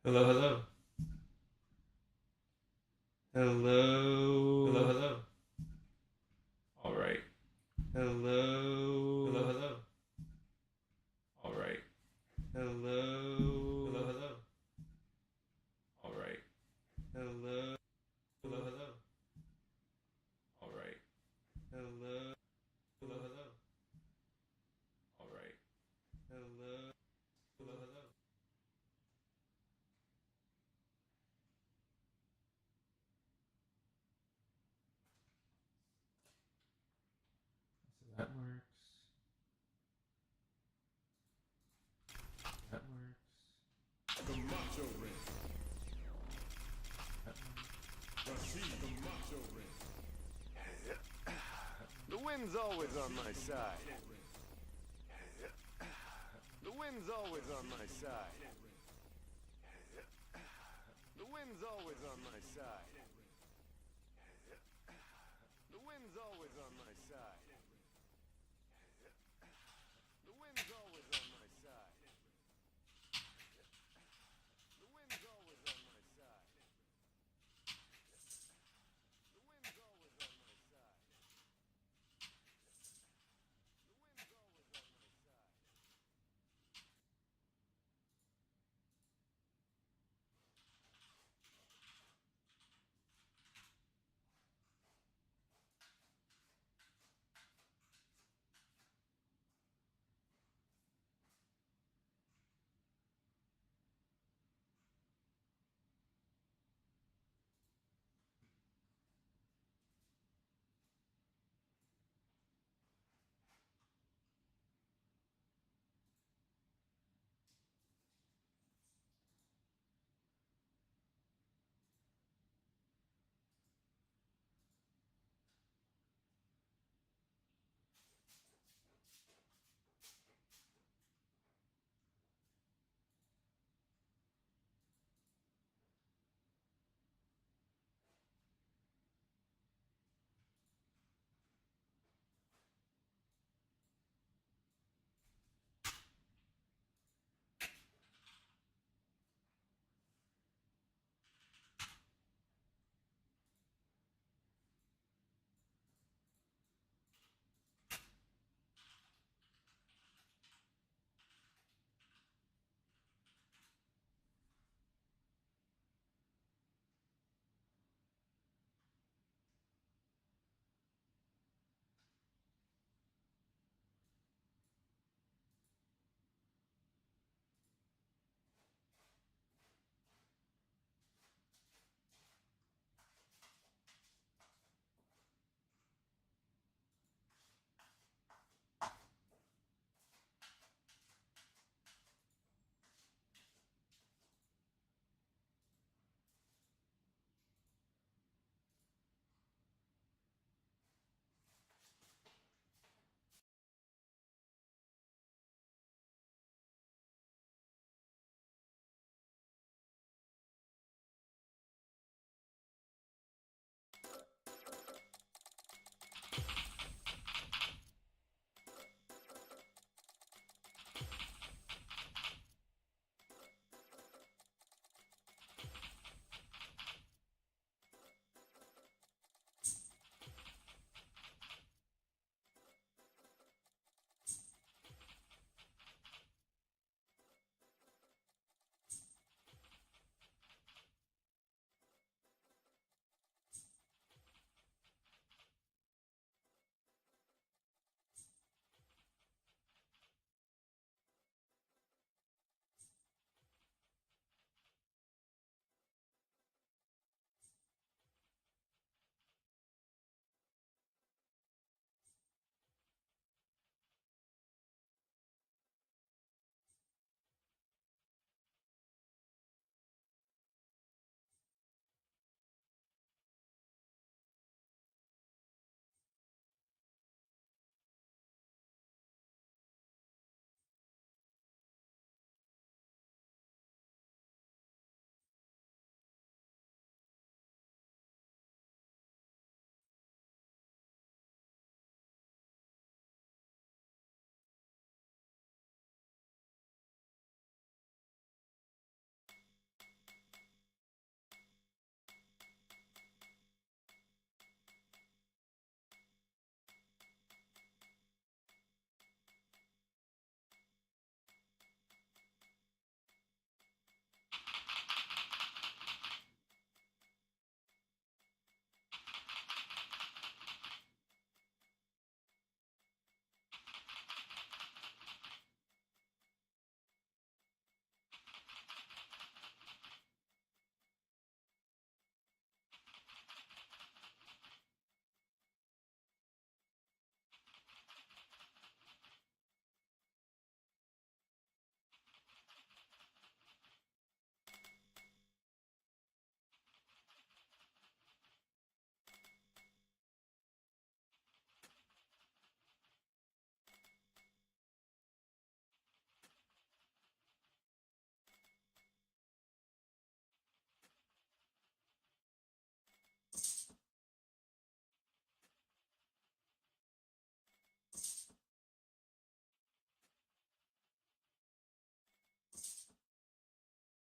Hello, hello. Hello. Hello, hello. All right. Hello. Hello, hello. All right. Hello. Hello, hello. All right. Hello. Hello, hello. All right. Hello. Hello, hello. All right. Hello. Hello, hello. So that works. That works. The Macho Man. That works. Rashid, the Macho Man. The wind's always on my side. The wind's always on my side. The wind's always on my side. The wind's always on my side. The wind's always on my side. The wind's always on my side. The wind's always on my side. The wind's always on my side.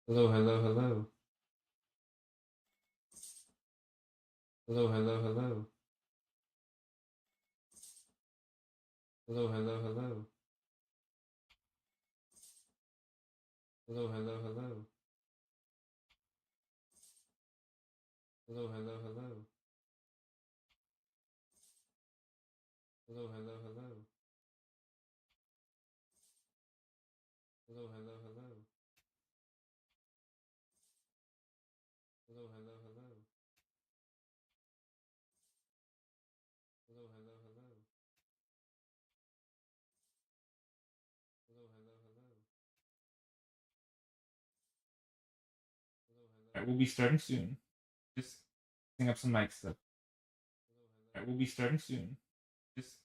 Hello, hello, hello. Hello, hello, hello. Hello, hello, hello. Hello, hello, hello. Hello, hello, hello. Hello, hello, hello. Hello, hello, hello. Hello, hello, hello. Hello, hello, hello. Hello, hello, hello. Hello, hello. Alright, we'll be starting soon. Just setting up some mic stuff. Alright, we'll be starting soon. Just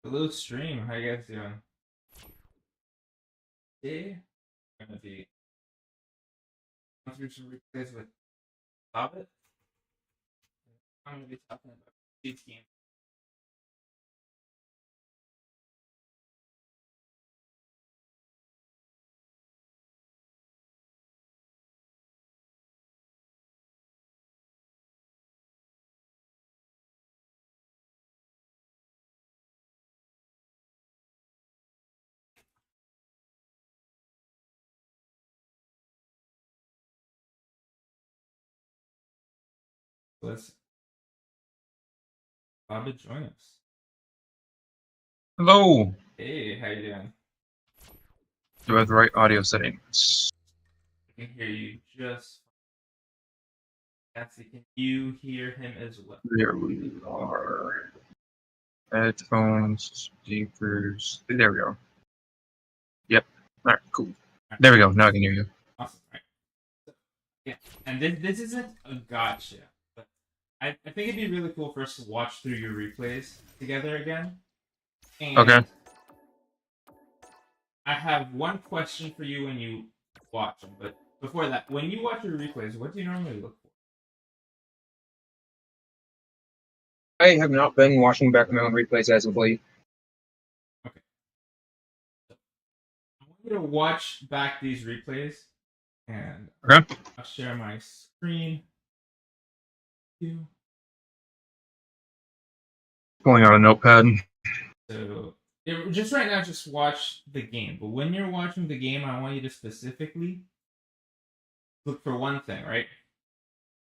hello stream. How you guys doing? Yeah. I'm gonna be going through some replays with Hobbit. I'm gonna be talking about Rashid's game. Let's Hobbit join us. Hello. Hey, how you doing? Do I have the right audio settings? I can hear you just. Patsy, can you hear him as well? There we are. Headphones, speakers. There we go. Yep. All right, cool. There we go. Now I can hear you. Awesome. Right. So, yeah, and this isn't a gotcha, but I think it'd be really cool for us to watch through your replays together again. And Okay. I have one question for you when you watch them, but before that, when you watch your replays, what do you normally look for? I have not been watching back my own replays as of late. Okay. So, I want you to watch back these replays, and Okay. I'll share my screen. Pulling out a notepad. So, just right now, just watch the game. But when you're watching the game, I want you to specifically look for one thing, right?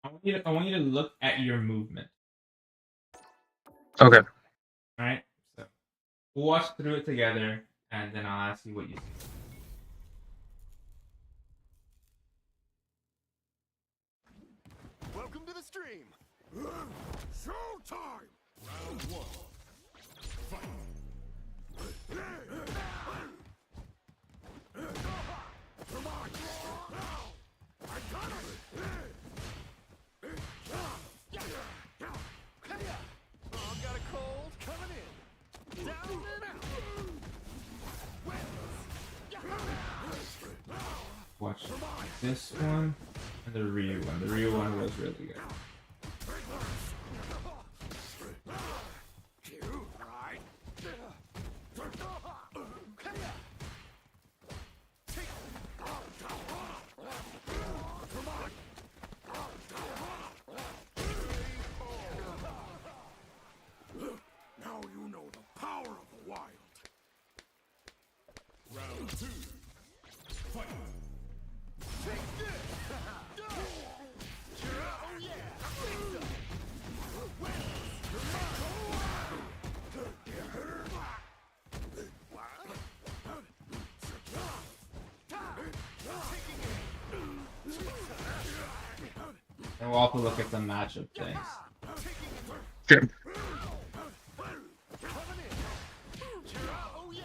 I want you to look at your movement. Okay. All right. So we'll watch through it together, and then I'll ask you what you see. Welcome to the stream. Showtime! Round one. Fight. Come on! I got I've got a cold coming in. Down and out. Watch this one and the Ryu one. The Ryu one was really good. Now you know the power of the wild. Round two. Fight. Take this. Oh yeah. And we'll also look at some matchup things. Okay. Oh yeah.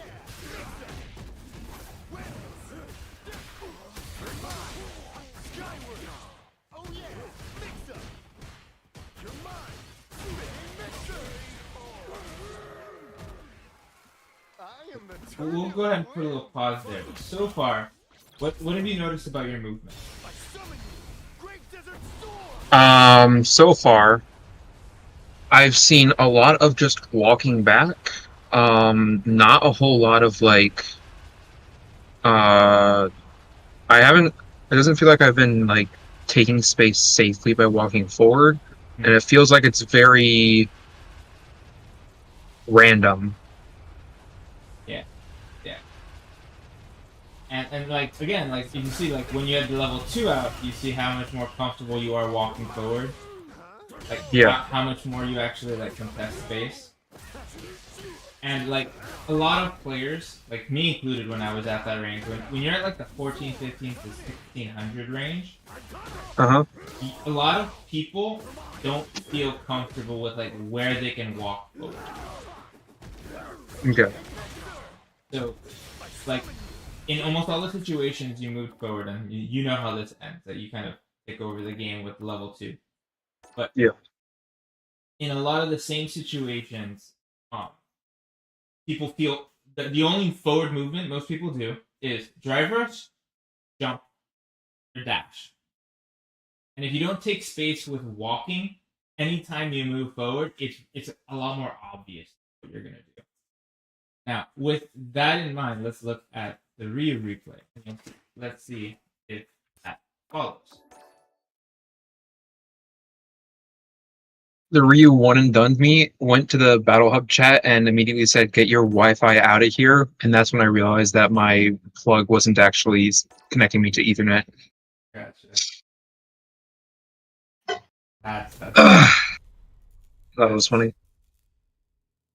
Skyward. Oh yeah. Mix up. You're mine. Mixer. I am the We'll go ahead and put a little pause there. So far, what have you noticed about your movement? I summon you. Great Desert Storm. So far, I've seen a lot of just walking back. Not a whole lot of like. I haven't. It doesn't feel like I've been like taking space safely by walking forward, and it feels like it's very random. And like again, like you can see, like when you had the level 2 out, you see how much more comfortable you are walking forward. Like Yeah. how much more you actually like contest space. And like a lot of players, like me included, when I was at that range, when you're at like the 1415 to 1600 range, Uh-huh. a lot of people don't feel comfortable with like where they can walk forward. Okay. So, like, in almost all the situations you move forward, and you know how this ends, that you kind of take over the game with level 2. But Yeah. in a lot of the same situations, people feel that the only forward movement most people do is drive rush, jump, or dash. And if you don't take space with walking, anytime you move forward, it's a lot more obvious what you're gonna do. Now, with that in mind, let's look at the Ryu replay. And let's see if that follows. The Ryu one and done me, went to the Battle Hub chat and immediately said, "Get your Wi-Fi out of here." And that's when I realized that my plug wasn't actually connecting me to Ethernet. Gotcha. That's That was funny.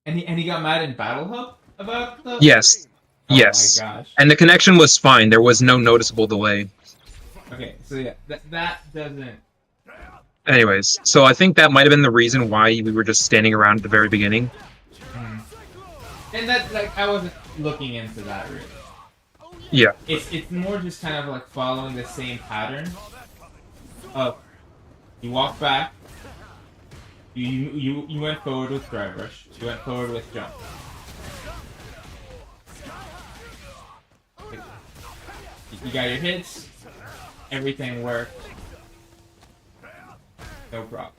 and he got mad in Battle Hub about the Yes. Oh Yes. my gosh. And the connection was fine. There was no noticeable delay. Okay, so yeah, that doesn't. Anyways, so I think that might have been the reason why we were just standing around at the very beginning. And that, like, I wasn't looking into that really. Yeah. It's more just kind of like following the same pattern of you walk back, you went forward with drive rush, you went forward with jump. You got your hits, everything worked. No problem.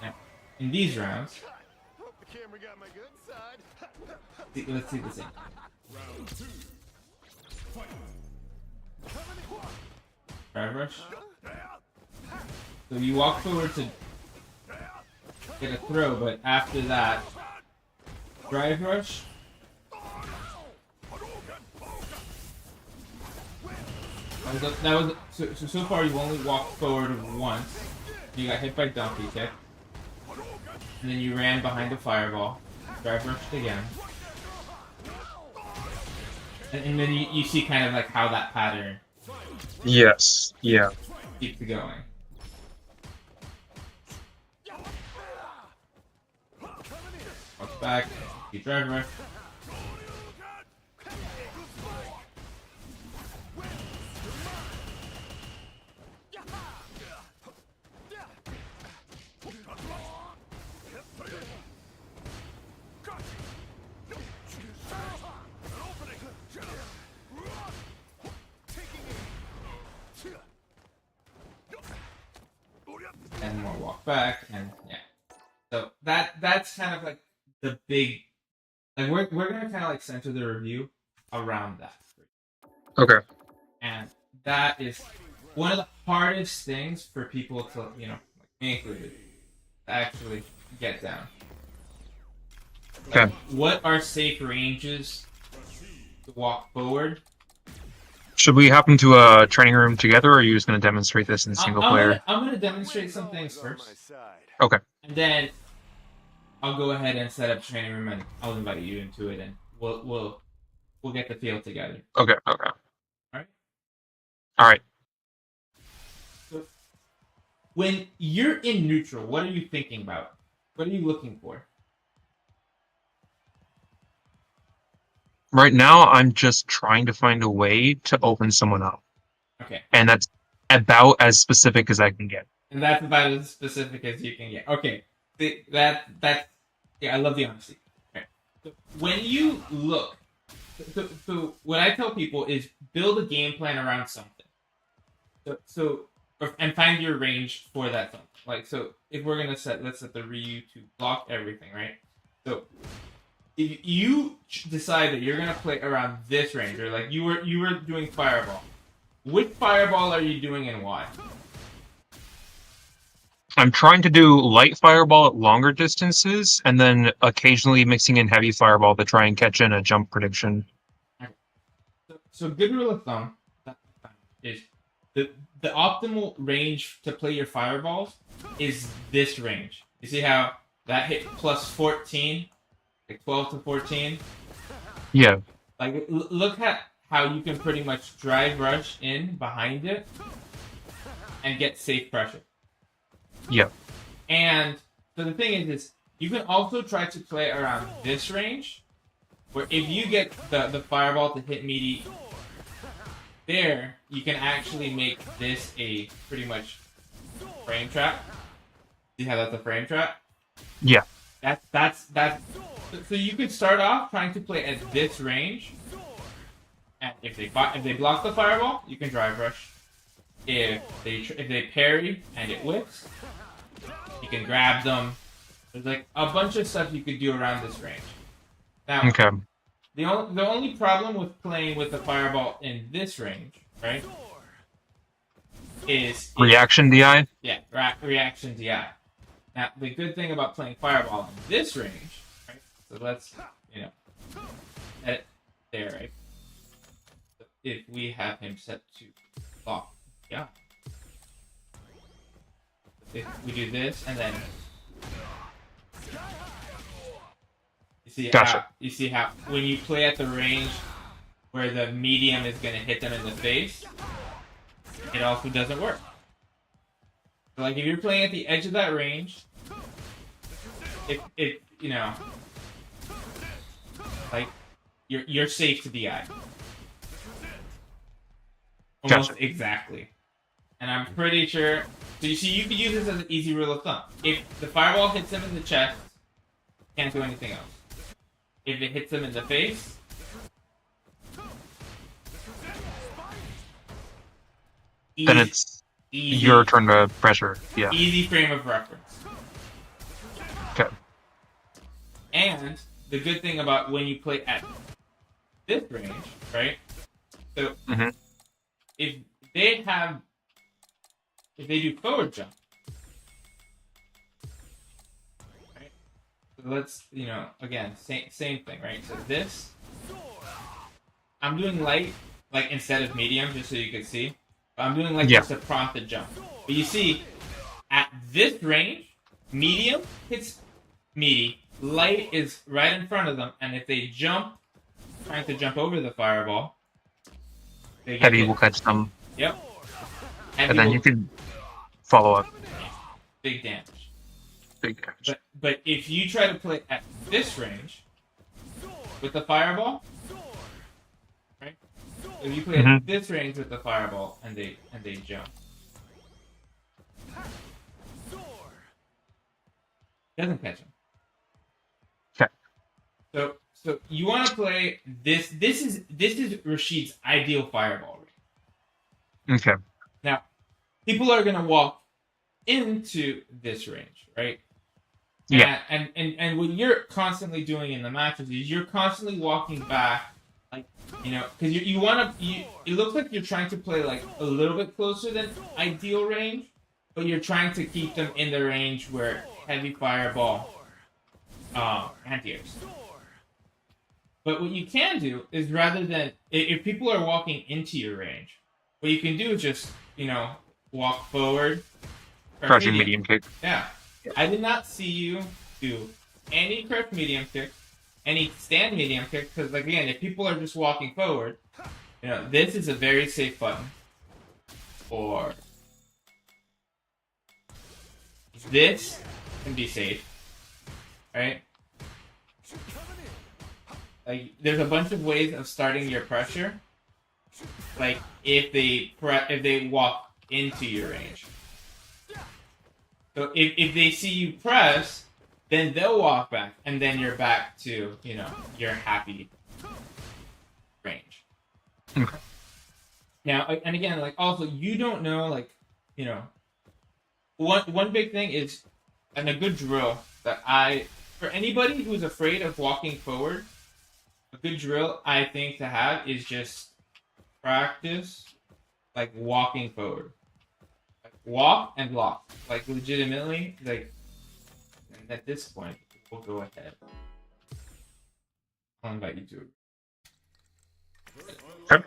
Now, in these rounds, Hope the camera got my good side. let's see the same. Drive rush. So you walk forward to get a throw, but after that, drive rush. So far you've only walked forward once. You got hit by Dumpy Kick. And then you ran behind the fireball. Drive rushed again. And then you see kind of like how that pattern Yes. Yeah. keeps going. Walk back, you drive rush. And more walk back, and yeah. So that's kind of like the big, like we're gonna kind of like center the review around that, Okay. and that is one of the hardest things for people to, you know, like me included, to actually get down. Okay. What are safe ranges to walk forward? Should we hop into a training room together, or are you just going to demonstrate this in single player? I'm gonna demonstrate some things On my first, side. Okay. and then I'll go ahead and set up training room, and I'll invite you into it, and we'll get the feel together. Okay. Okay. Alright? All right. So, when you're in neutral, what are you thinking about? What are you looking for? Right now, I'm just trying to find a way to open someone up, Okay, and that's about as specific as I can get. and that's about as specific as you can get. Okay, yeah, I love the honesty. Okay. So when you look, so what I tell people is build a game plan around something. And find your range for that something. Like, so if we're gonna let's set the Ryu to block everything, right? So if you decide that you're gonna play around this range, or like you were doing fireball, which fireball are you doing and why? I'm trying to do light fireball at longer distances, and then occasionally mixing in heavy fireball to try and catch in a jump prediction. So good rule of thumb is the optimal range to play your fireballs is this range. You see how that hit plus 14, like 12 to 14? Yeah. Like, look at how you can pretty much drive rush in behind it and get safe pressure. Yeah. And so the thing is you can also try to play around this range, where if you get the fireball to hit meaty there, you can actually make this a pretty much frame trap. See how that's a frame trap? Yeah. That's so you could start off trying to play at this range, and if they block the fireball, you can drive rush. If they parry and it whips, you can grab them. There's like a bunch of stuff you could do around this range. Now, Okay. the only problem with playing with the fireball in this range, right, is Reaction DI? yeah, reaction DI. Now, the good thing about playing fireball in this range, right? So let's, set it there, right? So if we have him set to block, yeah. If we do this and then Gotcha. you see how when you play at the range where the medium is going to hit them in the face, it also doesn't work. So like if you're playing at the edge of that range, if like you're safe to DI. Almost Gotcha. exactly. And I'm pretty sure. So you see, you could use this as an easy rule of thumb. If the fireball hits him in the chest, can't do anything else. If it hits him in the face, Then Easy, it's easy, your turn to pressure. Yeah. easy frame of reference. Okay. And the good thing about when you play at this range, right? So Mm-hmm. if they have, if they do forward jump, right? So let's, again, same thing, right? So this, I'm doing light, like instead of medium, just so you can see. I'm doing like Yeah. just to prompt the jump. But you see, at this range, medium hits meaty. Light is right in front of them, and if they jump, trying to jump over the fireball, they get Heavy hit. will catch them, Yep. and then you can follow up. Big damage. Big damage. But if you try to play at this range with the fireball, right? If you play at this range with the fireball and they jump, doesn't catch them. Okay. So you want to play this. This is Rashid's ideal fireball range. Okay. Now, people are gonna walk into this range, right? Yeah. And what you're constantly doing in the matches is you're constantly walking back, like because you want to. It looks like you're trying to play like a little bit closer than ideal range, but you're trying to keep them in the range where heavy fireball anti-airs. But what you can do is rather than if people are walking into your range, what you can do is just walk forward. Crushing medium kick. Yeah. I did not see you do any crush medium kick, any stand medium kick, because again, if people are just walking forward, this is a very safe button. Or this can be safe, right? Like, there's a bunch of ways of starting your pressure. Like if they walk into your range. So if they see you press, then they'll walk back, and then you're back to your happy range. Okay. Now, and again, like also you don't know, like one big thing is, and a good drill that for anybody who's afraid of walking forward, a good drill I think to have is just practice like walking forward. Walk and lock, like legitimately, like. And at this point, we'll go ahead. I'll invite you to it. Okay.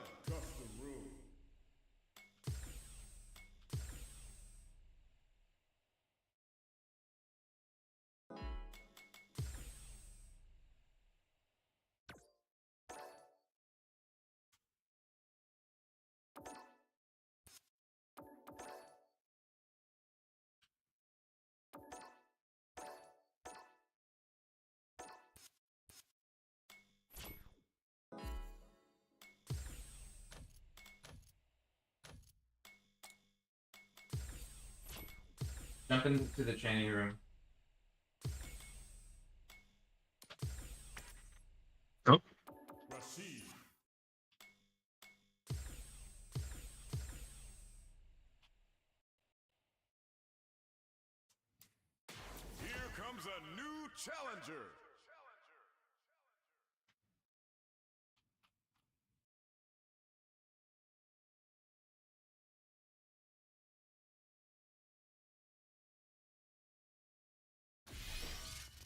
Jump into the training room. Oh. Rashid. Here comes a new challenger.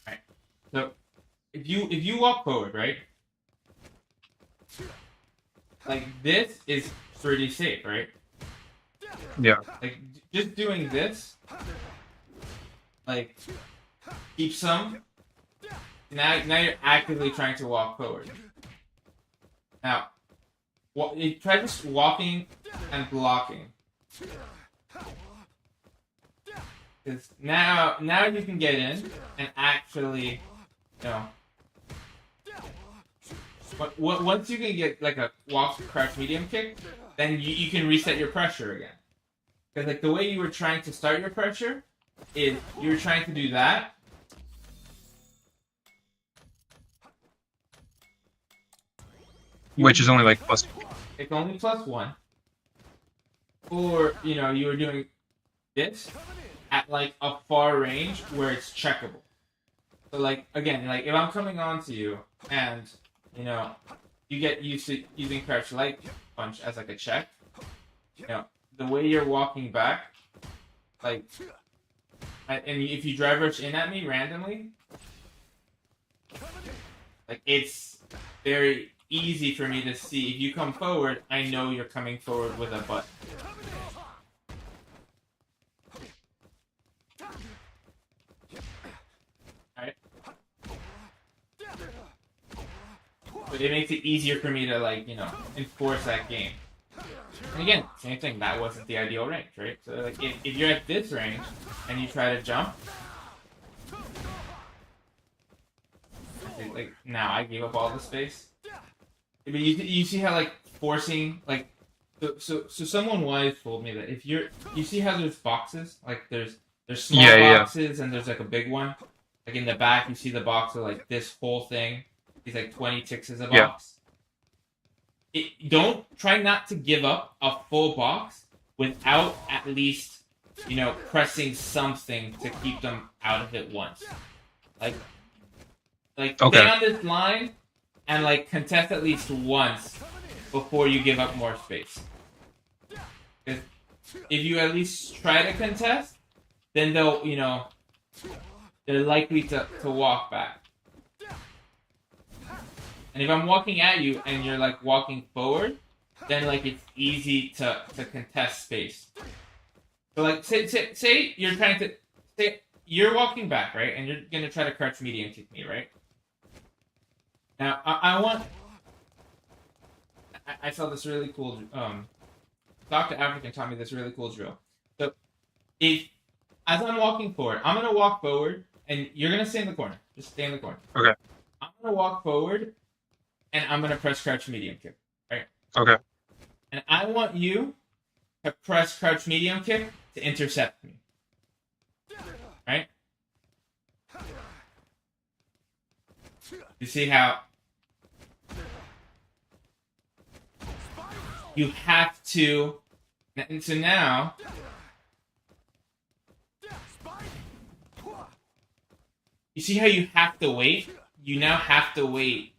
Alright. So if you walk forward, right? Like this is pretty safe, right? Yeah. Like just doing this, like keep some. Now you're actively trying to walk forward. Now, try just walking and blocking. Because now you can get in and actually, But once you can get like a walk crouch medium kick, then you can reset your pressure again. Because like the way you were trying to start your pressure is you were trying to do that. Which is only like plus. It's only +1. or you were doing this at like a far range where it's checkable. So like again, like if I'm coming on to you and you know you get used to using crouch light punch as like a check, the way you're walking back, like, and if you drive rush in at me randomly, like it's very easy for me to see. If you come forward, I know you're coming forward with a button. Alright? But it makes it easier for me to, like, enforce that game. And again, same thing, that wasn't the ideal range, right? So, like, if you're at this range, and you try to jump, like, now I gave up all the space. But you see how, like, forcing, like, so someone wise told me that if you see how there's boxes, like, there's small boxes and there's, like, a big one. Like, in the back, you see the box of, like, this whole thing. He's like 20 ticks as a box. Don't try not to give up a full box without at least, pressing something to keep them out of it once. Like stay on this line and like contest at least once before you give up more space. Because if you at least try to contest, then they'll, they're likely to walk back. And if I'm walking at you and you're like walking forward, then like it's easy to contest space. So like say you're trying to say you're walking back, right? And you're gonna try to crouch medium kick me, right? Now I saw this really cool Dr. African taught me this really cool drill. So as I'm walking forward, I'm gonna walk forward and you're gonna stay in the corner. Just stay in the corner. Okay. I'm gonna walk forward and I'm gonna press crouch medium kick. Right? Okay. And I want you to press crouch medium kick to intercept me. Right? You see how you have to, and so now you see how you have to wait? You now have to wait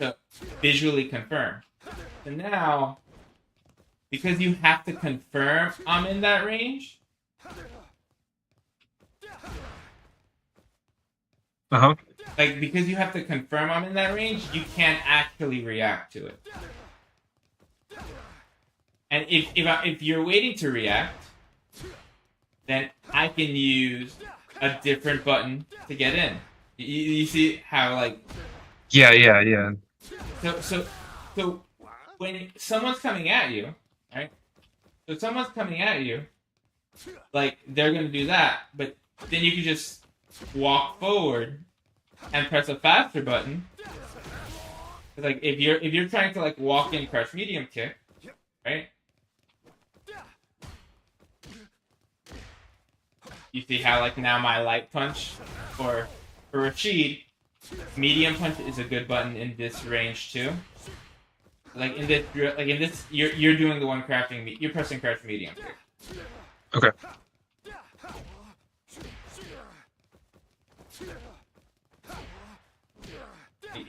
to visually confirm. So now, because you have to confirm I'm in that range, like because you have to confirm I'm in that range, you can't actually react to it. And if you're waiting to react, then I can use a different button to get in. You see how like Yeah. So when someone's coming at you, right? So someone's coming at you, like they're gonna do that, but then you can just walk forward and press a faster button. Like if you're trying to like walk in crouch medium kick, right? You see how like now my light punch for Rashid, medium punch is a good button in this range too. Like in this, you're doing the one crafting. You're pressing crouch medium kick. Okay.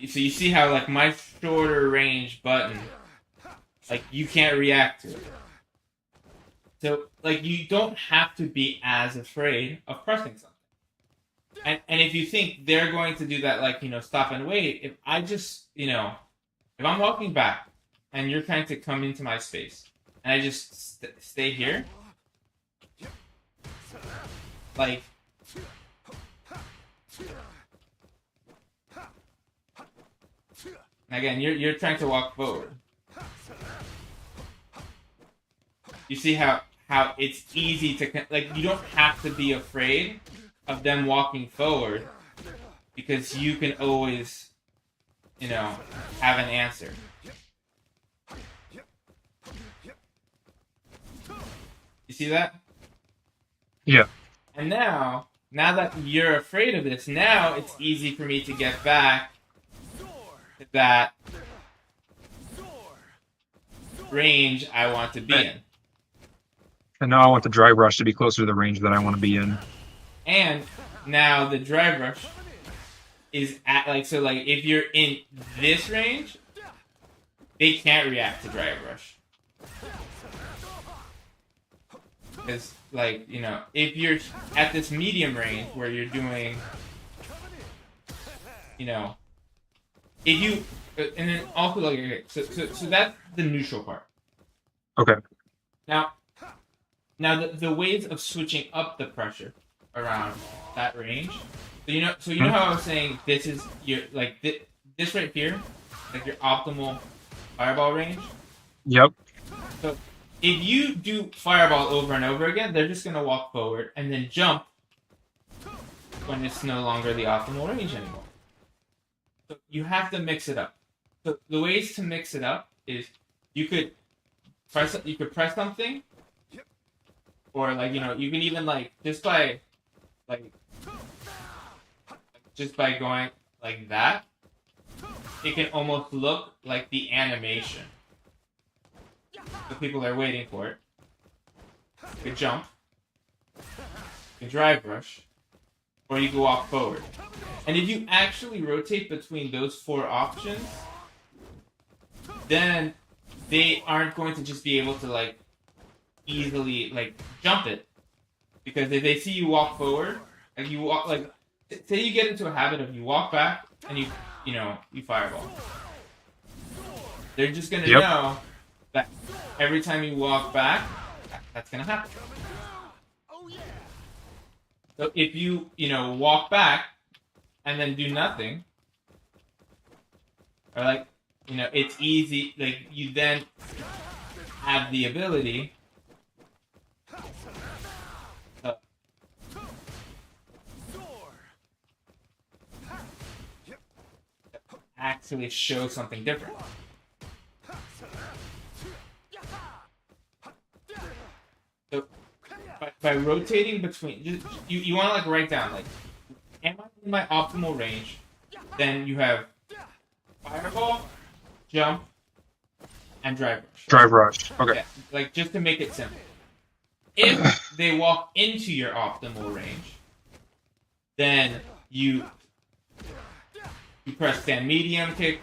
So you see how like my shorter range button, like you can't react to it. So like you don't have to be as afraid of pressing something. And if you think they're going to do that, like stop and wait. If I just if I'm walking back and you're trying to come into my space, and I just stay here, like. Again, you're trying to walk forward. You see how it's easy to like you don't have to be afraid of them walking forward because you can always have an answer. You see that? Yeah. And now that you're afraid of this, now it's easy for me to get back that range I want to be in. And now I want the drive rush to be closer to the range that I want to be in. And now the drive rush is at like so like if you're in this range, they can't react to drive rush. Because like if you're at this medium range where you're doing, if you and then also like okay, so that's the neutral part. Okay. Now the ways of switching up the pressure around that range. So you know how I was saying this is your like this right here, like your optimal fireball range. Yep. So if you do fireball over and over again, they're just gonna walk forward and then jump when it's no longer the optimal range anymore. So you have to mix it up. So the ways to mix it up is you could press something, or like you can even like just by going like that, it can almost look like the animation. So people are waiting for it. You can jump, you can drive rush, or you can walk forward. And if you actually rotate between those 4 options, then they aren't going to just be able to like easily like jump it, because if they see you walk forward, like you walk like say you get into a habit of you walk back and you fireball, they're just gonna know that every time you walk back, that's gonna happen. So if you walk back and then do nothing, or like it's easy, like you then have the ability to actually show something different. So by rotating between, you want to like write down like, am I in my optimal range? Then you have fireball, jump, and drive rush. Drive rush. Okay. Yeah, like just to make it simple. If they walk into your optimal range, then you press stand medium kick,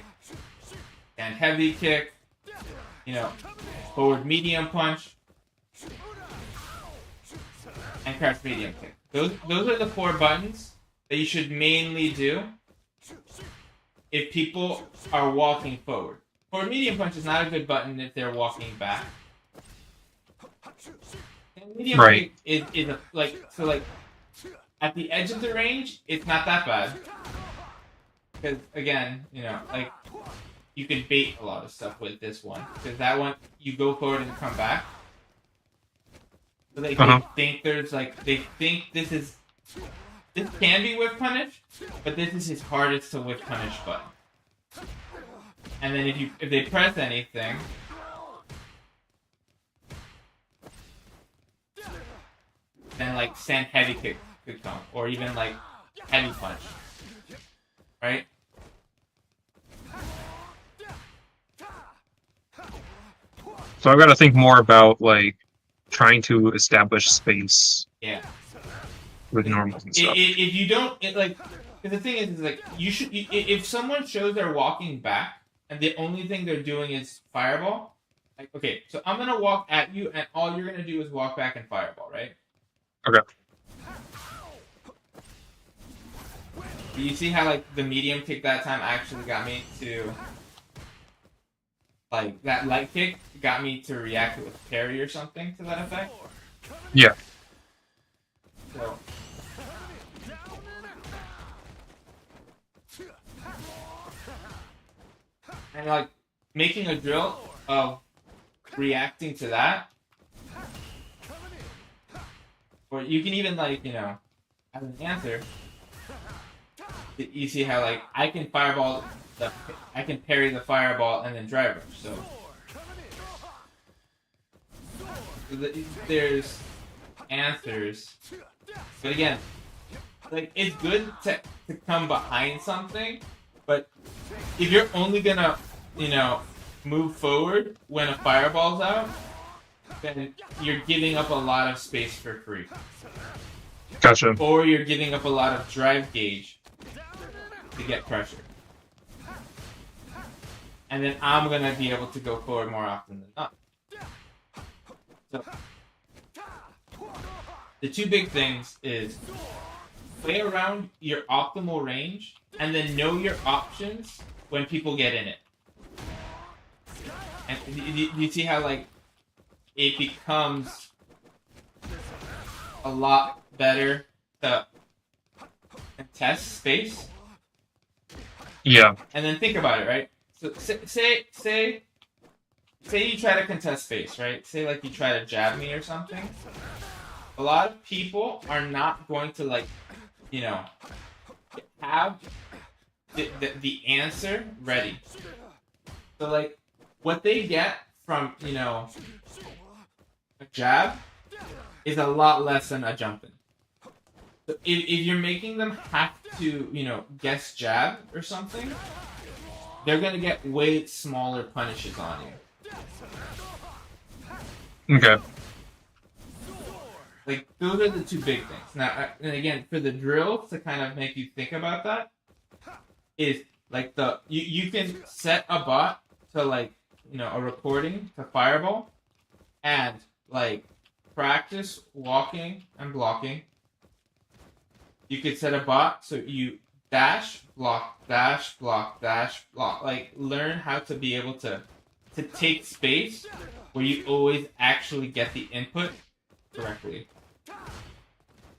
stand heavy kick, forward medium punch, and crouch medium kick. Those are the 4 buttons that you should mainly do if people are walking forward. Forward medium punch is not a good button if they're walking back. And medium kick is at the edge of the range, it's not that bad. Because again, like you can bait a lot of stuff with this one. Because that one, you go forward and come back. So they think they think this can be whiff punish, but this is his hardest to whiff punish button. And then if they press anything, then like stand heavy kick could come, or even like heavy punch, right? So I've got to think more about like trying to establish space. Yeah. With normals and stuff. If you don't, because the thing is like you should. If someone shows they're walking back and the only thing they're doing is fireball, like okay, so I'm gonna walk at you and all you're gonna do is walk back and fireball, right? Okay. You see how like the medium kick that time actually got me to like that light kick got me to react with parry or something to that effect? Yeah. So and like making a drill of reacting to that, or you can even like as an answer, you see how like I can parry the fireball and then drive rush. So there's answers, but again, like it's good to come behind something, but if you're only gonna move forward when a fireball's out, then you're giving up a lot of space for free. Gotcha. Or you're giving up a lot of drive gauge to get pressure. And then I'm going to be able to go forward more often than not. So, the two big things is play around your optimal range and then know your options when people get in it. And you see how, like, it becomes a lot better to contest space? Yeah. And then think about it, right? So say you try to contest space, right? Say like you try to jab me or something. A lot of people are not going to, like, you know, have the answer ready. So, like, what they get from, you know, a jab is a lot less than a jumping. So if you're making them have to, you know, guess jab or something, they're gonna get way smaller punishes on you. Okay. Like, those are the two big things. Now, and again, for the drill, to kind of make you think about that, is, like, you can set a bot to, like, you know, a recording to fireball, and, like, practice walking and blocking. You could set a bot so you dash, block, dash, block, dash, block. Like, learn how to be able to take space where you always actually get the input correctly.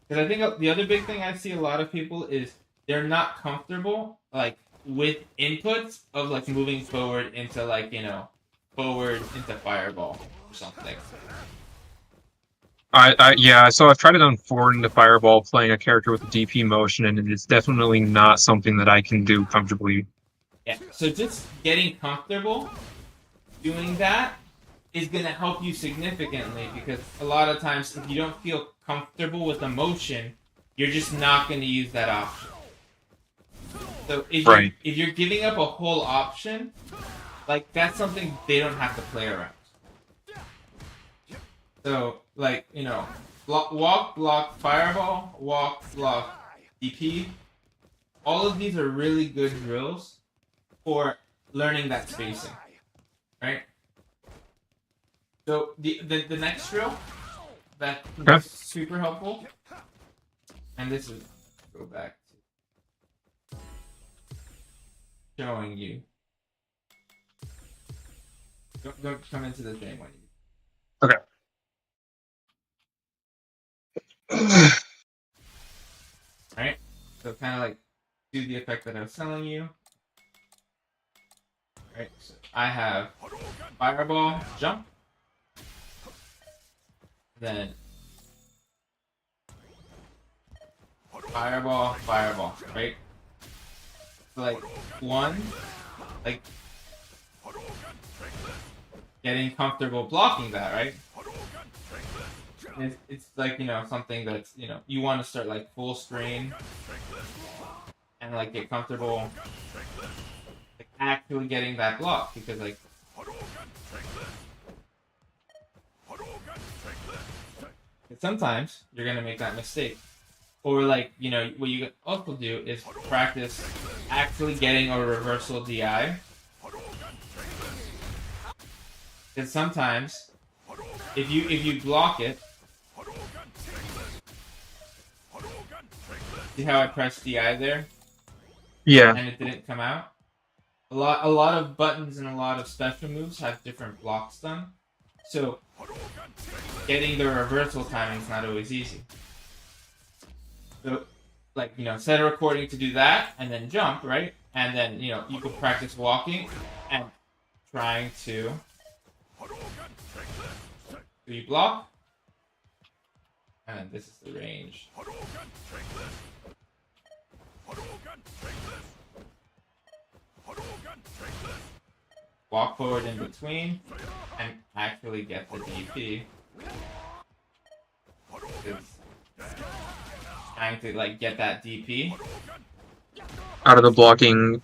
Because I think the other big thing I see a lot of people is they're not comfortable, like, with inputs of, like, moving forward into, like, you know, forward into fireball or something. Yeah, so I've tried it on forward into Fireball playing a character with a DP motion, and it is definitely not something that I can do comfortably. Yeah, so just getting comfortable doing that is going to help you significantly, because a lot of times if you don't feel comfortable with the motion, you're just not going to use that option. So if you're giving up a whole option, like, that's something they don't have to play around. So, like, you know, walk, block, fireball, walk, block, DP. All of these are really good drills for learning that spacing, right? So the next drill that is super helpful, and this is, go back to showing you. Don't come into the thing when you. Okay. Alright, so kind of like do the effect that I was telling you. Alright, so I have fireball, jump, then fireball, right? So, like, one, like, getting comfortable blocking that, right? It's like, you know, something that's, you know, you want to start, like, full screen and, like, get comfortable, like, actually getting that block, because, like, sometimes you're gonna make that mistake. Or, like, you know, what you also do is practice actually getting a reversal DI. Because sometimes if you block it, see how I pressed DI there? Yeah. And it didn't come out? A lot of buttons and a lot of special moves have different blocks done. So getting the reversal timing is not always easy. So, like, you know, set a recording to do that, and then jump, right? And then, you know, you can practice walking and trying to. So you block, and this is the range. Walk forward in between, and actually get the DP. Trying to, like, get that DP. Out of the blocking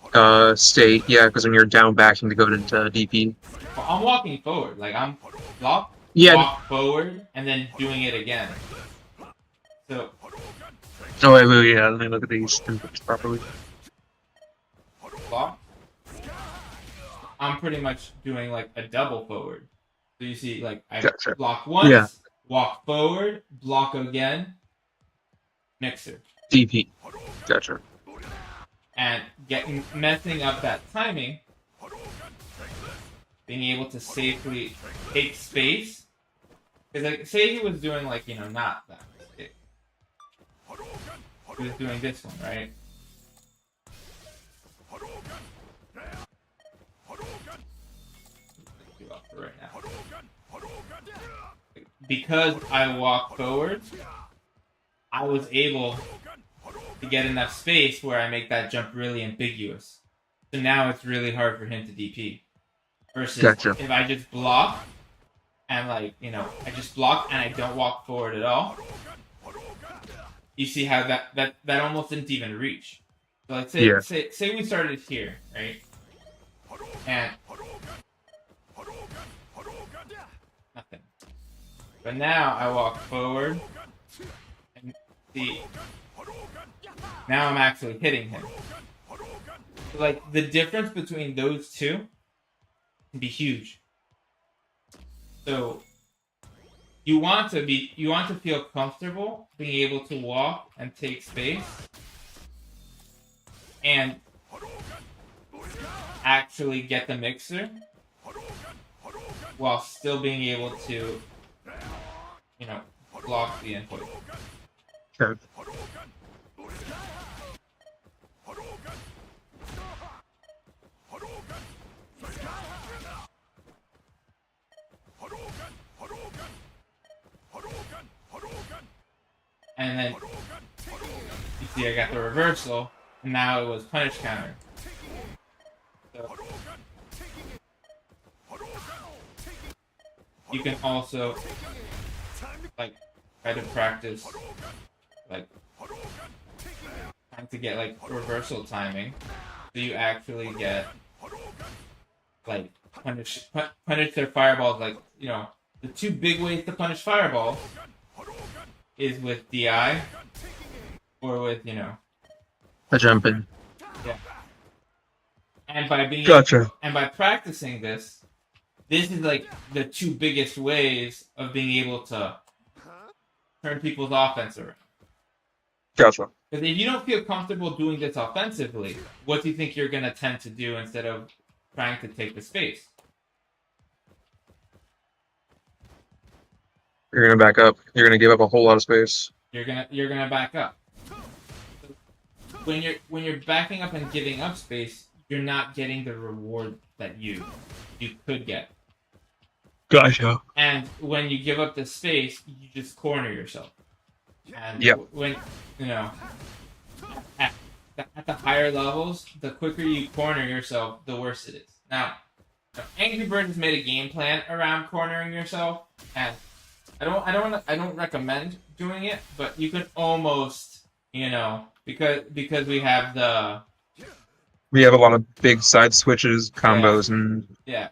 state, yeah, because when you're down backing to go into DP. Well, I'm walking forward, like, I'm block, Yeah. walk forward, and then doing it again. So Oh wait, yeah. Let me look at these inputs properly. block. I'm pretty much doing like a double forward. So you see, like I Gotcha. block once, Yeah. walk forward, block again, mixer, DP. Gotcha. and messing up that timing, being able to safely take space. Because like, say he was doing like not that. He was doing this one, right? Do up for right now. Because I walked forward, I was able to get enough space where I make that jump really ambiguous. So now it's really hard for him to DP. Versus Gotcha. if I just block and I just block and I don't walk forward at all. You see how that almost didn't even reach. So like say we started here, right? And nothing. But now I walk forward and see. Now I'm actually hitting him. So like the difference between those two can be huge. So you want to feel comfortable being able to walk and take space and actually get the mixer while still being able to block the input. Sure. And then you see I got the reversal, and now it was punish counter. So you can also like try to practice like trying to get like reversal timing, so you actually get like punish their fireballs. Like the two big ways to punish fireballs is with DI or with A jump in. yeah. And by being Gotcha. and by practicing this is like the two biggest ways of being able to turn people's offense around. Gotcha. Because if you don't feel comfortable doing this offensively, what do you think you're going to tend to do instead of trying to take the space? You're gonna back up. You're gonna give up a whole lot of space. You're gonna back up. When you're backing up and giving up space, you're not getting the reward that you could get. Gotcha. And when you give up the space, you just corner yourself. And when at the higher levels, the quicker you corner yourself, the worse it is. Now, Angry Birds has made a game plan around cornering yourself, and I don't recommend doing it, but you can almost because we have a lot of big side switches, combos, and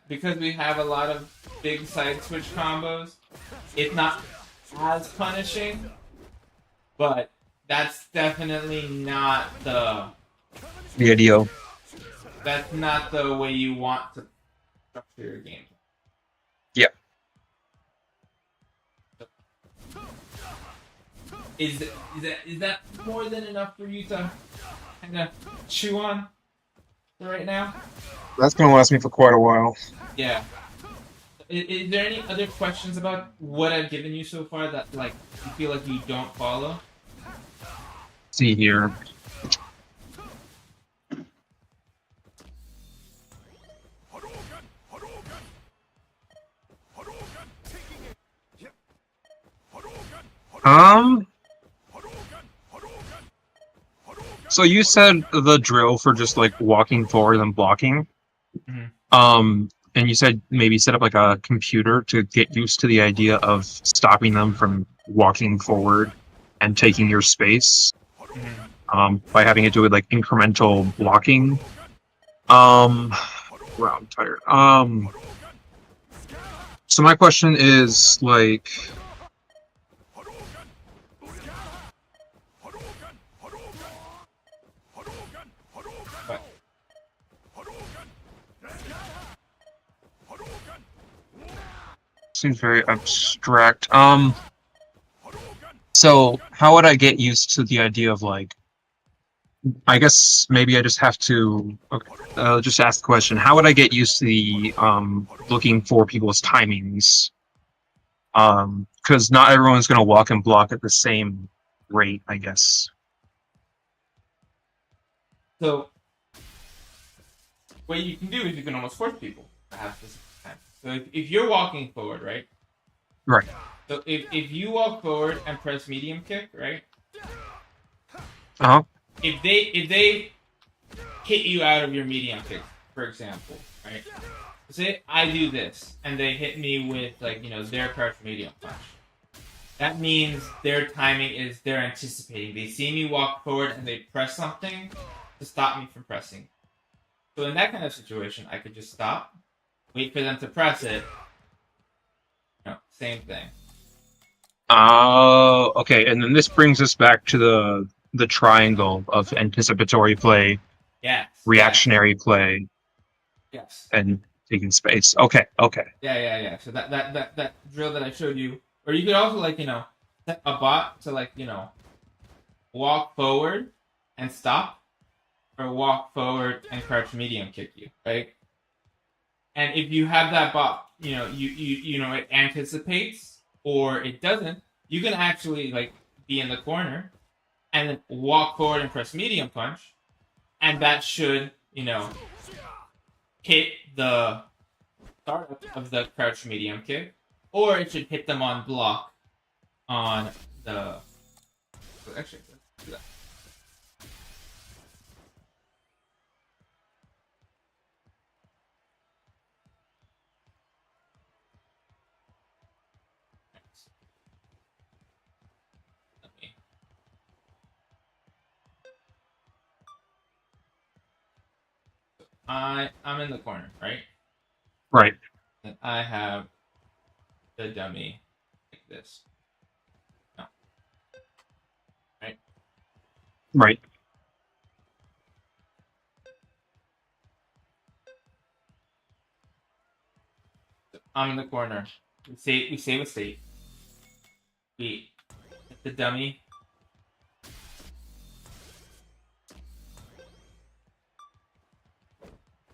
because we have a lot of big side switch combos. It's not as punishing, but that's definitely not the ideal. That's not the way you want to structure your game. Yeah. Is that more than enough for you to kind of chew on for right now? That's gonna last me for quite a while. Yeah. Is there any other questions about what I've given you so far that like you feel like you don't follow? See here. So you said the drill for just like walking forward and blocking. Mm-hmm. And you said maybe set up like a computer to get used to the idea of stopping them from walking forward and taking your space. Mm-hmm. By having it do with like incremental blocking. Wow, I'm tired. So my question is like, But seems very abstract. So how would I get used to the idea of like, I guess maybe I just have to just ask the question, how would I get used to the looking for people's timings? Because not everyone's gonna walk and block at the same rate, I guess. so what you can do is you can almost force people to have this time. So if you're walking forward, right? Right. So if you walk forward and press medium kick, right? Uh-huh. If they hit you out of your medium kick, for example, right? Say I do this and they hit me with like their crouch medium punch. That means their timing is they're anticipating. They see me walk forward and they press something to stop me from pressing. So in that kind of situation, I could just stop, wait for them to press it. Same thing. Okay, and then this brings us back to the triangle of anticipatory play, Yes. reactionary play, Yes. and taking space. Okay. Yeah. So that drill that I showed you, or you could also set a bot to walk forward and stop, or walk forward and crouch medium kick you, right? And if you have that bot, it anticipates or it doesn't, you can actually be in the corner and then walk forward and press medium punch, and that should hit the start of the crouch medium kick, or it should hit them on block on the. Actually, let's do that. I'm in the corner, right? Right. And I have the dummy like this. No. Right? Right. So I'm in the corner. We save a state. We hit the dummy.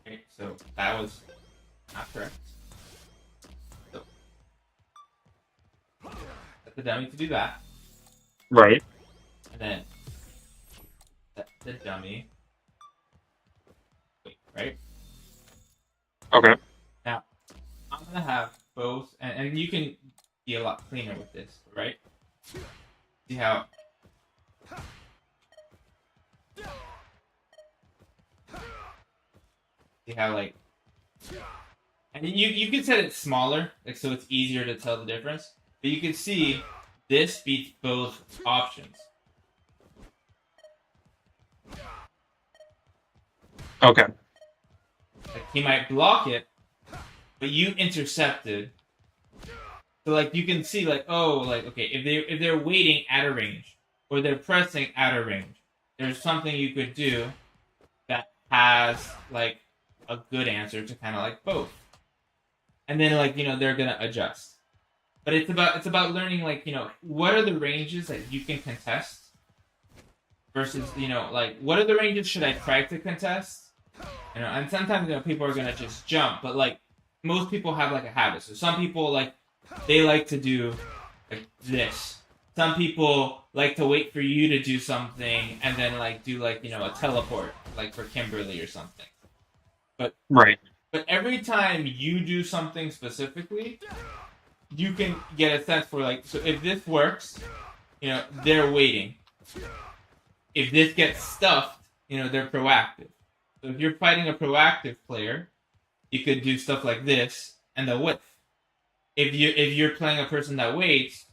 Okay, so that was not correct. So set the dummy to do that. Right. And then set the dummy. Wait, right? Okay. Now, I'm gonna have both, and you can be a lot cleaner with this, right? See how? See how and you can set it smaller, so it's easier to tell the difference. But you can see this beats both options. Okay. He might block it, but you intercepted. So you can see okay, if they're waiting at a range or they're pressing at a range, there's something you could do that has a good answer to kind of both. And then they're gonna adjust. But it's about learning what are the ranges that you can contest versus what are the ranges should I try to contest? And sometimes people are gonna just jump, but most people have a habit. So some people they like to do this. Some people like to wait for you to do something and then do a teleport for Kimberly or something. But Right. But every time you do something specifically, you can get a sense for so if this works, they're waiting. If this gets stuffed, they're proactive. So if you're fighting a proactive player, you could do stuff like this and they'll whiff. If you're playing a person that waits,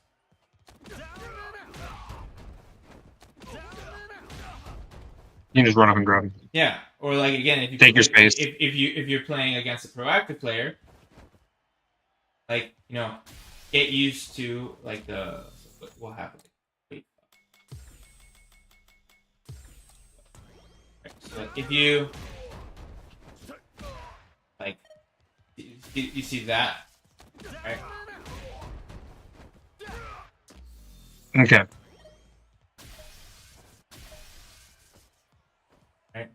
You can just run up and grab him. yeah. Or again, if you Take your space. If you're playing against a proactive player, Like, get used to like what happened. Wait. Right, so if you like, you see that, right? Okay. Right.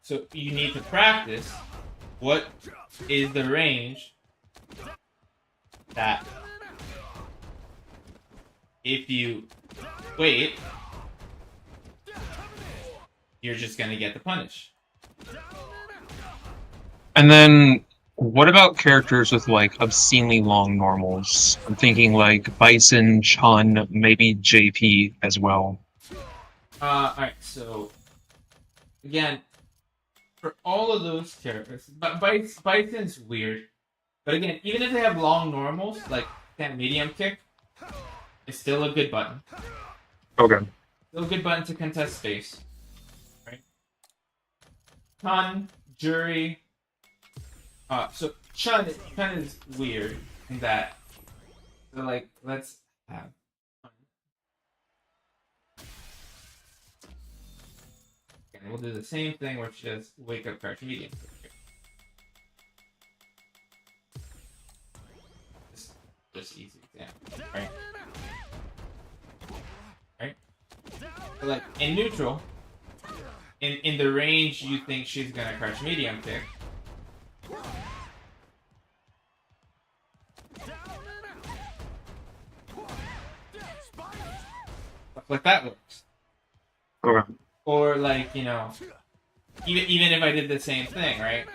So you need to practice what is the range that if you wait, you're just gonna get the punish. And then, what about characters with like obscenely long normals? I'm thinking like Bison, Chun, maybe JP as well. Alright, so again, for all of those characters, but Bison's weird. But again, even if they have long normals, like that medium kick, it's still a good button. Okay. Still a good button to contest space. Right? Chun, Jury. So Chun is weird in that. So like, let's have. And we'll do the same thing, which is wake up crouch medium. Just easy example, right? Right? So like in neutral, in the range you think she's gonna crouch medium kick. Stuff like that works. Okay. Or like, even if I did the same thing, right?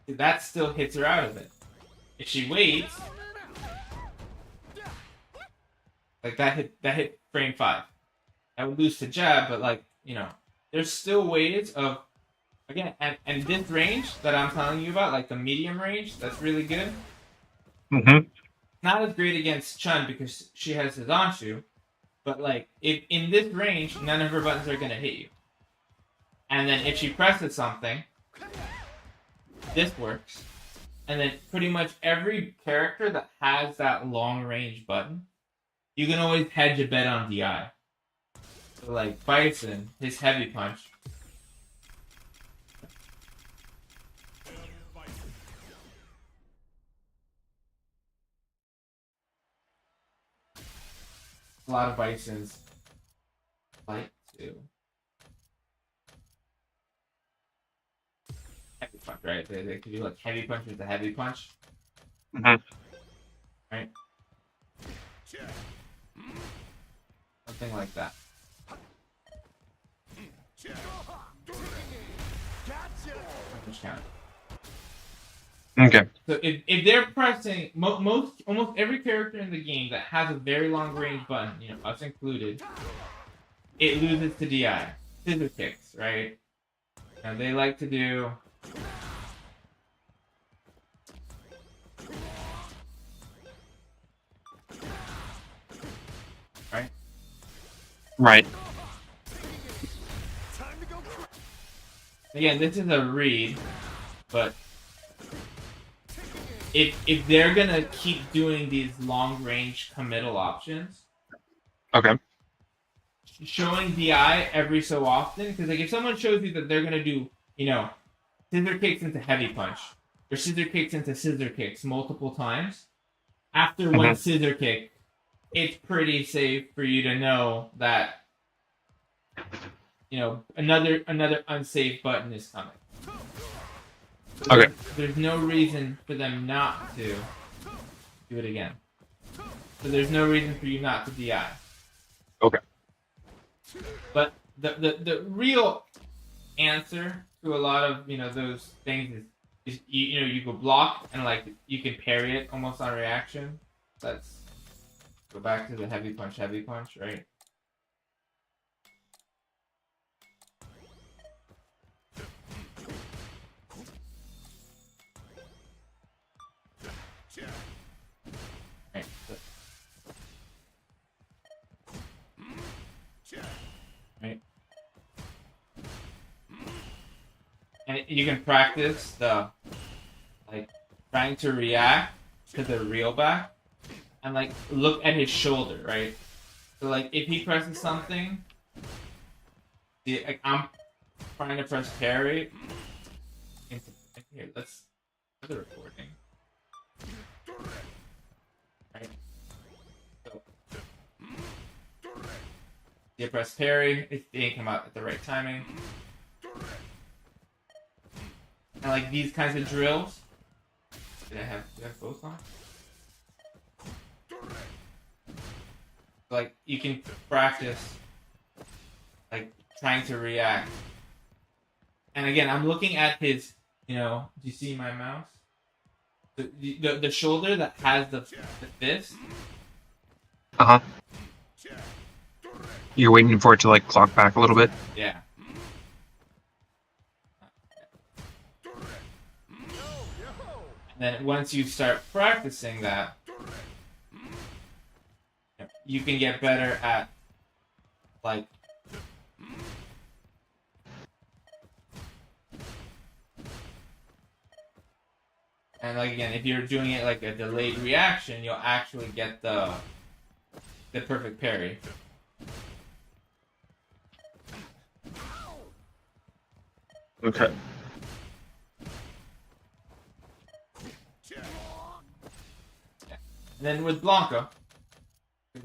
That still hits her out of it. If she waits, like that hit frame 5. I would lose to jab, but like, there's still ways of again and this range that I'm telling you about, like the medium range, that's really good. Mm-hmm. Not as great against Chun because she has Hidanshu, but like if in this range, none of her buttons are gonna hit you. And then if she presses something, this works. And then pretty much every character that has that long range button, you can always hedge a bet on DI. So like Bison, his heavy punch. A lot of Bisons like to heavy punch, right? They can do like heavy punch with a heavy punch. Mm-hmm. Right? Something like that. Punch count. Okay. So if they're pressing almost every character in the game that has a very long range button, us included, it loses to DI. Scissor kicks, right? They like to do right. Right. Again, this is a read, but if they're gonna keep doing these long range committal options, Okay. showing DI every so often, because like if someone shows you that they're gonna do, scissor kicks into heavy punch or scissor kicks into scissor kicks multiple times, after one scissor kick, it's pretty safe for you to know that another unsafe button is coming. So Okay. there's no reason for them not to do it again. So there's no reason for you not to DI. Okay. But the real answer to a lot of those things is you go block and like you can parry it almost on reaction. Let's go back to the heavy punch, right? Right. you can practice the like trying to react to the reel back and like look at his shoulder, right? So like if he presses something, see, like, I'm trying to press parry. Here, let's do the recording. Right. So, you press parry. It didn't come out at the right timing. And like these kinds of drills. Do I have both on? Like you can practice like trying to react. And again, I'm looking at his, do you see my mouse? The shoulder that has the fist. Uh-huh. You're waiting for it to like clock back a little bit. Yeah. And then once you start practicing that, you can get better at like and like again, if you're doing it like a delayed reaction, you'll actually get the perfect parry. Okay. And then with Blanca,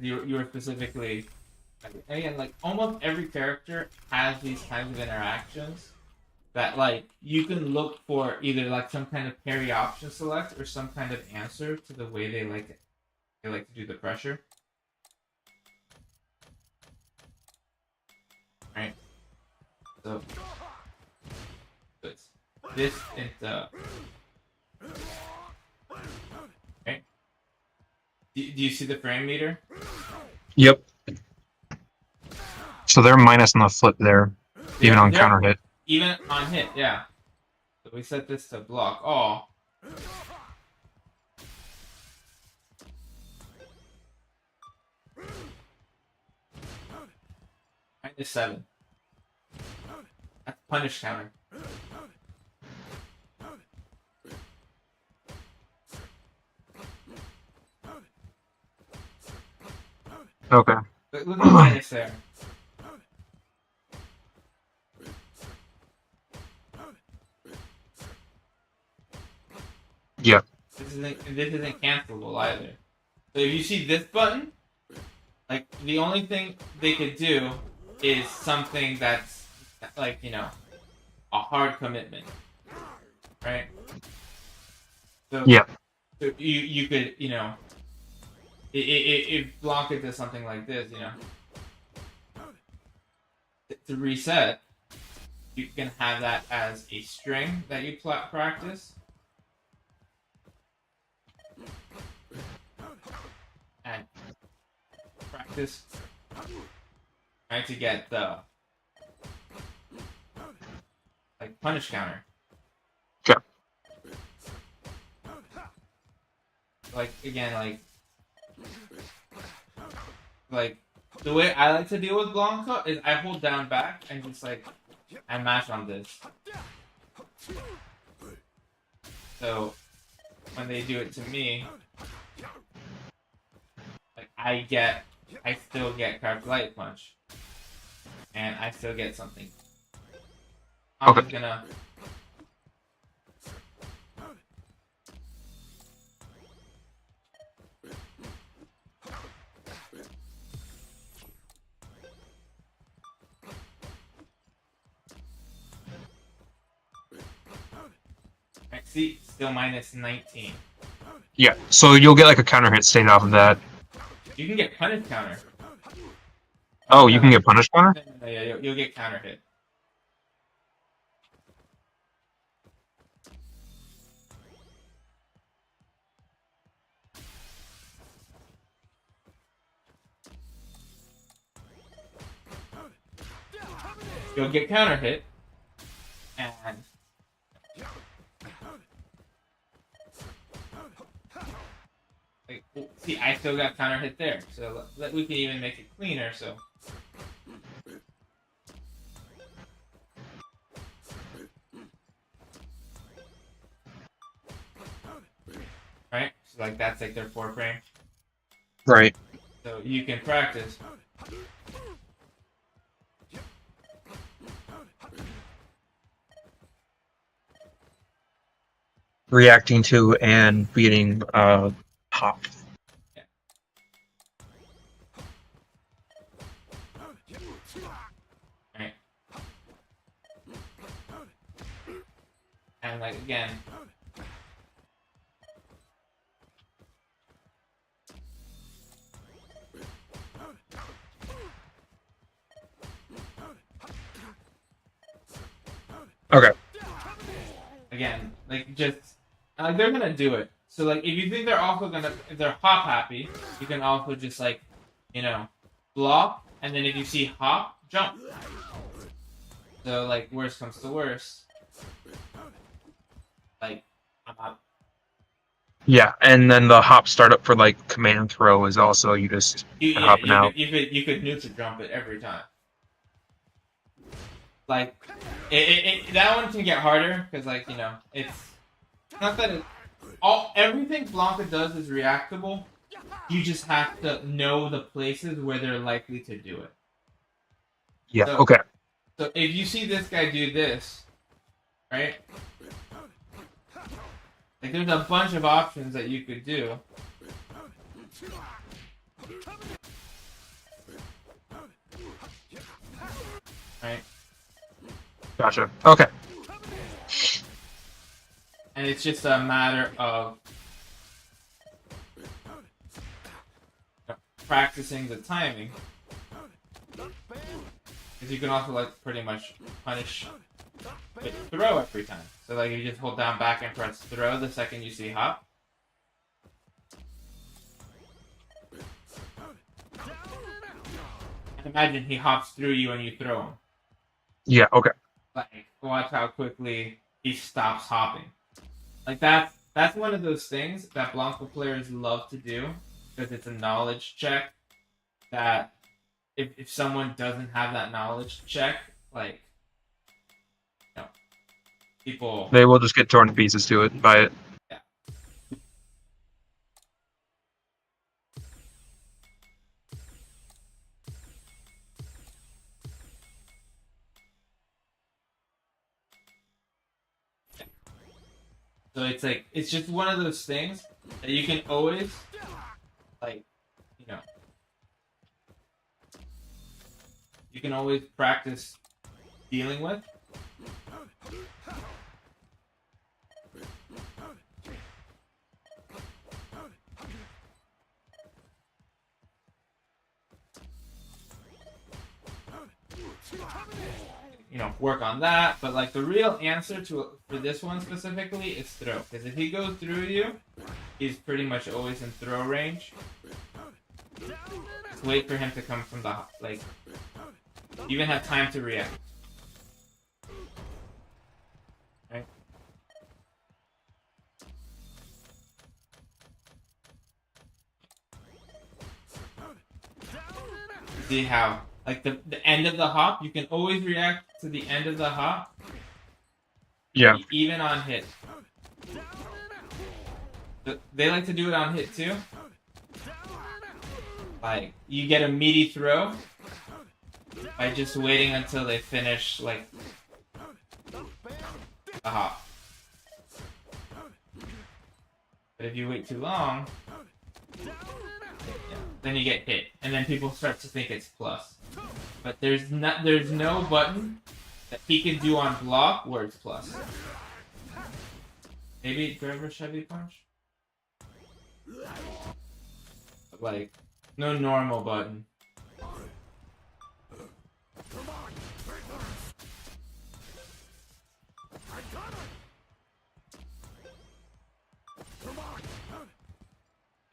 you were specifically, again, like almost every character has these kinds of interactions that like you can look for either like some kind of parry option select or some kind of answer to the way they like to do the pressure. Right? So it's this and right? Do you see the frame meter? Yep. So they're minus on the flip there, even on They're- counter hit. Even on hit, yeah. So we set this to block all. -7. That's punish counter. Okay. Look at minus there. Yep. This isn't cancelable either. So if you see this button, like the only thing they could do is something that's like a hard commitment, right? So Yeah. So you could if Blanca does something like this, to reset, you can have that as a string that you practice. And practice trying to get the like punish counter. Okay. Like again, like the way I like to deal with Blanca is I hold down back and just like I mash on this. So when they do it to me, like I still get carved light punch, and I still get something. I'm Okay. just gonna. Right, see, still -19. Yeah. So you'll get like a counter hit state off of that. You can get punish counter. Oh, you can get punish counter? No, yeah, you'll get counter hit. You'll get counter hit, and like, see, I still got counter hit there, so we can even make it cleaner. So like that's like their foreframe. Right. So you can practice. Reacting to and beating hop. Right. And like again. Okay. Again, like just like they're gonna do it. So like if you think they're also gonna if they're hop happy, you can also just like, you know, block, and then if you see hop, jump. So like worst comes to worst. Like I'm up. Yeah, and then the hop startup for like command throw is also you just hopping out. You could neutral jump it every time. Like that one can get harder because like, you know, it's not that it everything Blanca does is reactable. You just have to know the places where they're likely to do it. Yeah. So, Okay. So if you see this guy do this, right? Like there's a bunch of options that you could do. Right? Gotcha. Okay. And it's just a matter of practicing the timing. Because you can also like pretty much punish with throw every time. So like you just hold down back and press throw the second you see hop. And imagine he hops through you and you throw him. Yeah. Okay. Like watch how quickly he stops hopping. Like that's one of those things that Blanco players love to do because it's a knowledge check that if someone doesn't have that knowledge check, like, you know, people They will just get torn to pieces to it by it. yeah. So it's like it's just one of those things that you can always like, you know, you can always practice dealing with. You know, work on that, but like the real answer for this one specifically is throw. Because if he goes through you, he's pretty much always in throw range. Just wait for him to come from the like. You even have time to react. Right? See how like the end of the hop, you can always react to the end of the hop. Yeah. Even on hit. They like to do it on hit too. Like you get a meaty throw by just waiting until they finish like a hop. But if you wait too long, then you get hit, and then people start to think it's plus. But there's no button that he can do on block where it's plus. Maybe driver's heavy punch? But like, no normal button.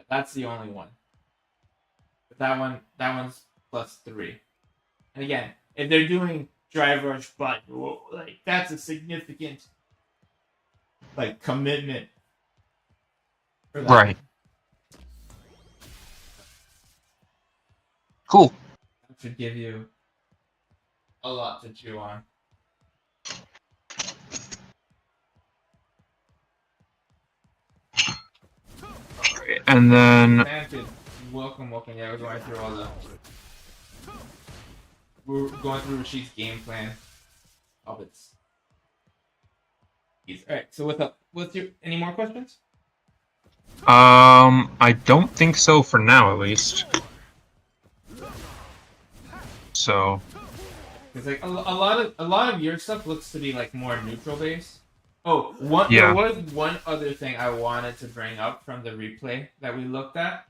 That's the only one. But that one's +3. And again, if they're doing drive rush button, like that's a significant like commitment for that. Right. Cool. That should give you a lot to chew on. And then Planted. Welcome. Yeah, we're going through all the. We're going through Rashid's game plan. Hobbits. Alright, so what's your any more questions? I don't think so for now, at least. So Because like a lot of your stuff looks to be like more neutral based. Oh, Yeah. there was one other thing I wanted to bring up from the replay that we looked at.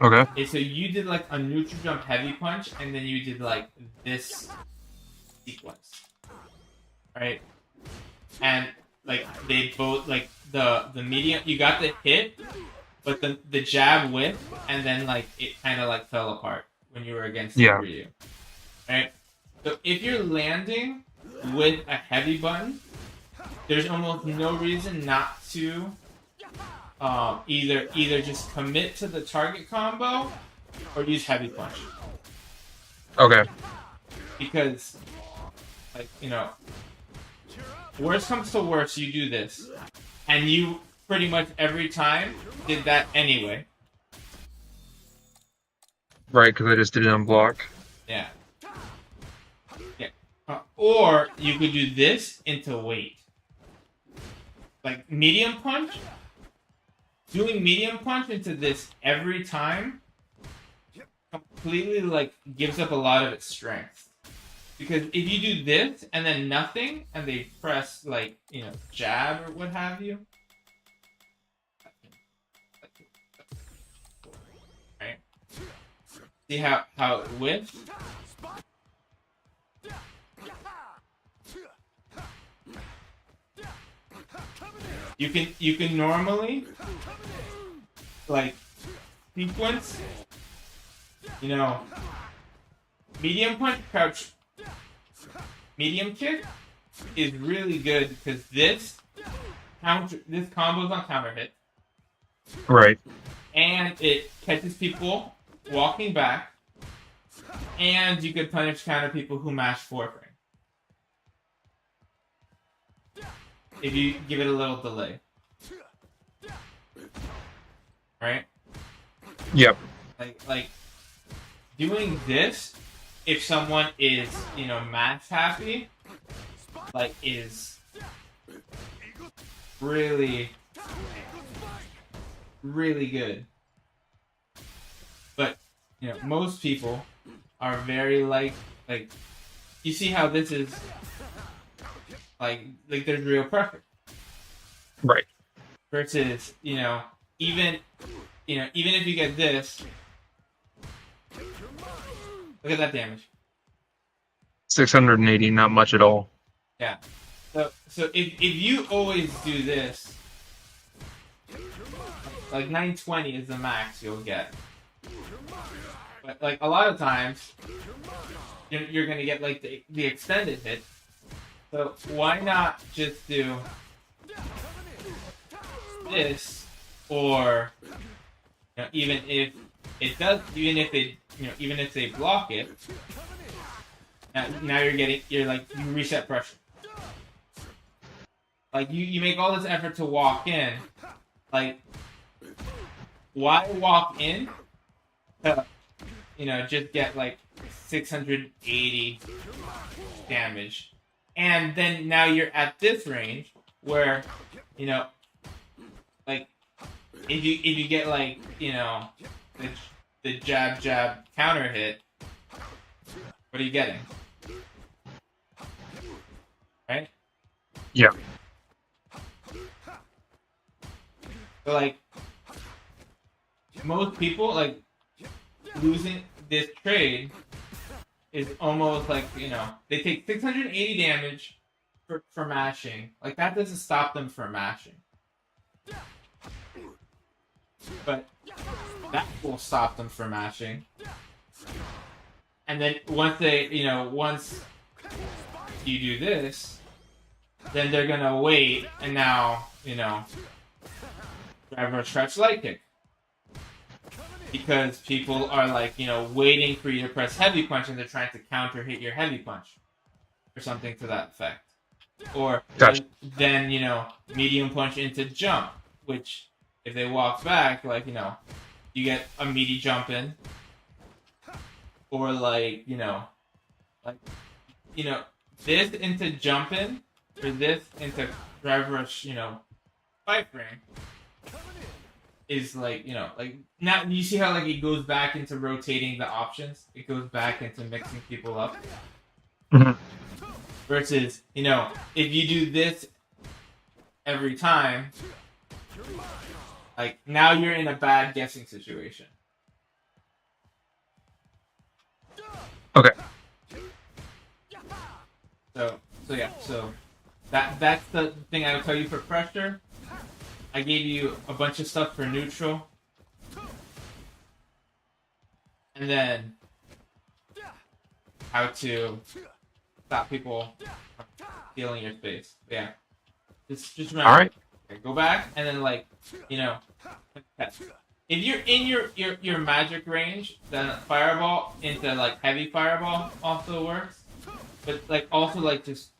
okay. So you did like a neutral jump heavy punch, and then you did like this sequence, right? And like they both like the medium, you got the hit, but the jab whipped, and then like it kind of like fell apart when you were against Ryu, right? So if you're landing with a heavy button, there's almost no reason not to either just commit to the target combo or use heavy punch. Okay. Because, like, you know, worst comes to worst, you do this. And you pretty much every time did that anyway. Right, because I just did it on block. Yeah. Yeah. Or you could do this into weight. Like, medium punch. Doing medium punch into this every time completely, like, gives up a lot of its strength. Because if you do this and then nothing, and they press, like, you know, jab or what have you. Right? See how it whips? You can normally like sequence, you know, medium punch, crouch, medium kick is really good because this combo's on counter hit. Right. And it catches people walking back, and you could punish counter people who mash foreframe. If you give it a little delay. Right? Yep. Like doing this, if someone is, you know, match happy, like is really, really good. But, you know, most people are very like you see how this is like there's real pressure. Right. Versus, you know, even if you get this, look at that damage. 680, not much at all. Yeah. So if you always do this, like 920 is the max you'll get. But like a lot of times, you're gonna get like the extended hit. So why not just do this, or you know, even if they block it, now you reset pressure. Like you make all this effort to walk in, like why walk in to, you know, just get like 680 damage. And then now you're at this range where, you know, like if you get like, you know, the jab counter hit, what are you getting? Right? Yeah. So like most people, like, losing this trade is almost like, you know, they take 680 damage for mashing. Like, that doesn't stop them from mashing. But that will stop them from mashing. And then once you do this, then they're gonna wait, and now, you know, grab a stretch light kick. Because people are, like, you know, waiting for you to press heavy punch, and they're trying to counter hit your heavy punch. Or something to that effect. Or Gotcha. then, you know, medium punch into jump, which if they walk back, like, you get a meaty jump in, or like, like, this into jump in, or this into drive rush, 5 frame is like, like now you see how like it goes back into rotating the options. It goes back into mixing people up. Mhm. Versus, if you do this every time, like now you're in a bad guessing situation. Okay. So yeah, so that's the thing I would tell you for pressure. I gave you a bunch of stuff for neutral. And then how to stop people from stealing your space. Yeah. Just remember. All right. Okay, go back and then like, test. If you're in your magic range, then fireball into like heavy fireball also works. But like also like just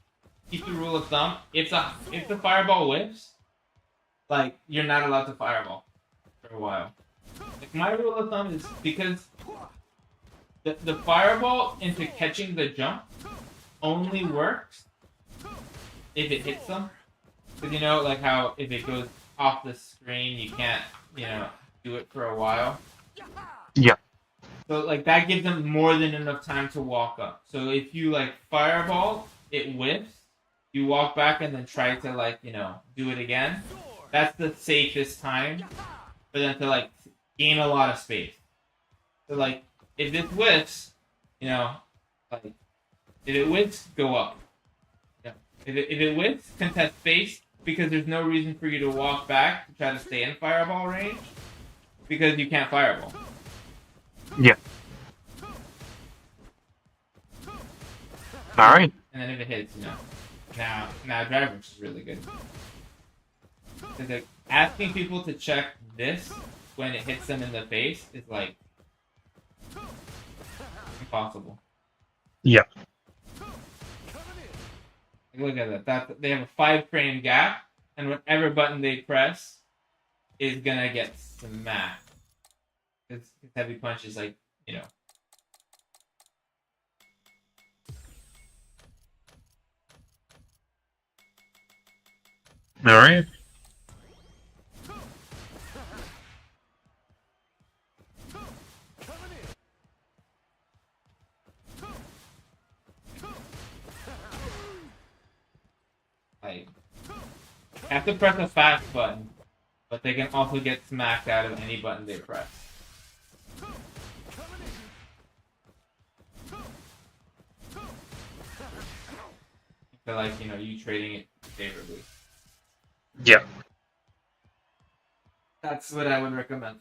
keep the rule of thumb. If the fireball whiffs, like you're not allowed to fireball for a while. Like my rule of thumb is because the fireball into catching the jump only works if it hits them. Because like how if it goes off the screen, you can't, do it for a while. Yeah. So like that gives them more than enough time to walk up. So if you like fireball, it whiffs. You walk back and then try to like, do it again. That's the safest time for them to like gain a lot of space. So like if this whiffs, like if it whiffs, go up. Yeah. If it whiffs, contest space because there's no reason for you to walk back to try to stay in fireball range because you can't fireball. Yeah. All right. And then if it hits, now driver is really good. Because like, asking people to check this when it hits them in the face is like impossible. Yeah. Look at that. They have a 5-frame gap, and whatever button they press is gonna get smacked. Because heavy punch is like, All right. like have to press a fast button, but they can also get smacked out of any button they press. So like, you trading it favorably. Yeah. That's what I would recommend.